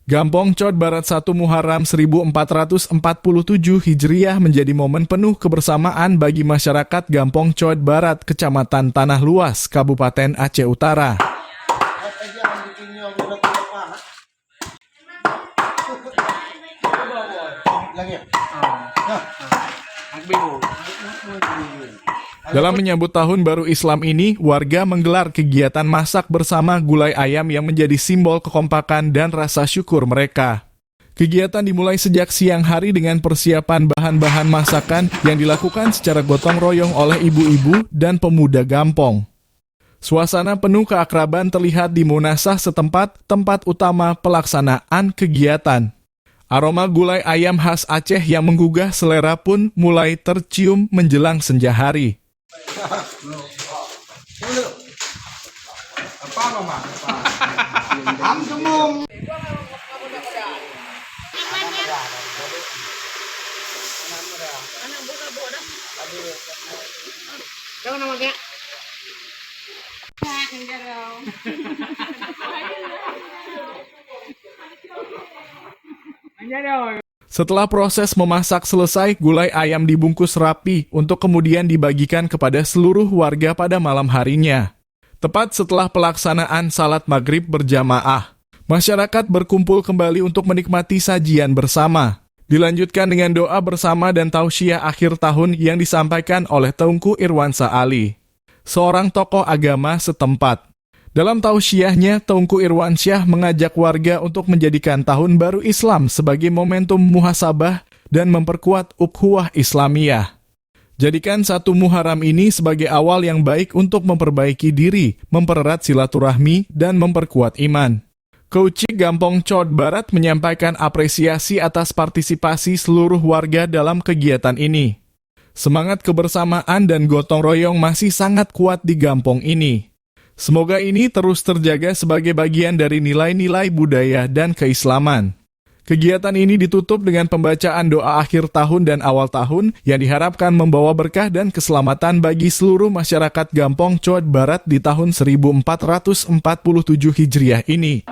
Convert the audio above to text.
Gampong Cod Barat 1 Muharram 1447 Hijriah menjadi momen penuh kebersamaan bagi masyarakat Gampong Cod Barat, Kecamatan Tanah Luas, Kabupaten Aceh Utara. Dalam menyambut Tahun Baru Islam ini, warga menggelar kegiatan masak bersama gulai ayam yang menjadi simbol kekompakan dan rasa syukur mereka. Kegiatan dimulai sejak siang hari dengan persiapan bahan-bahan masakan yang dilakukan secara gotong royong oleh ibu-ibu dan pemuda Gampong. Suasana penuh keakraban terlihat di Munasah setempat, tempat utama pelaksanaan kegiatan. Aroma gulai ayam khas Aceh yang menggugah selera pun mulai tercium menjelang senja hari. Setelah proses memasak selesai, gulai ayam dibungkus rapi untuk kemudian dibagikan kepada seluruh warga pada malam harinya. Tepat setelah pelaksanaan salat maghrib berjamaah, masyarakat berkumpul kembali untuk menikmati sajian bersama. Dilanjutkan dengan doa bersama dan tausiah akhir tahun yang disampaikan oleh Teungku Irwansyah Ali, seorang tokoh agama setempat. Dalam tausiahnya, Teungku Irwansyah mengajak warga untuk menjadikan Tahun Baru Islam sebagai momentum muhasabah dan memperkuat ukhuwah Islamiyah. Jadikan 1 Muharram ini sebagai awal yang baik untuk memperbaiki diri, mempererat silaturahmi, dan memperkuat iman. Koucik Gampong Cod Barat menyampaikan apresiasi atas partisipasi seluruh warga dalam kegiatan ini. Semangat kebersamaan dan gotong royong masih sangat kuat di Gampong ini. Semoga ini terus terjaga sebagai bagian dari nilai-nilai budaya dan keislaman. Kegiatan ini ditutup dengan pembacaan doa akhir tahun dan awal tahun yang diharapkan membawa berkah dan keselamatan bagi seluruh masyarakat Gampong Cod Barat di tahun 1447 Hijriah ini.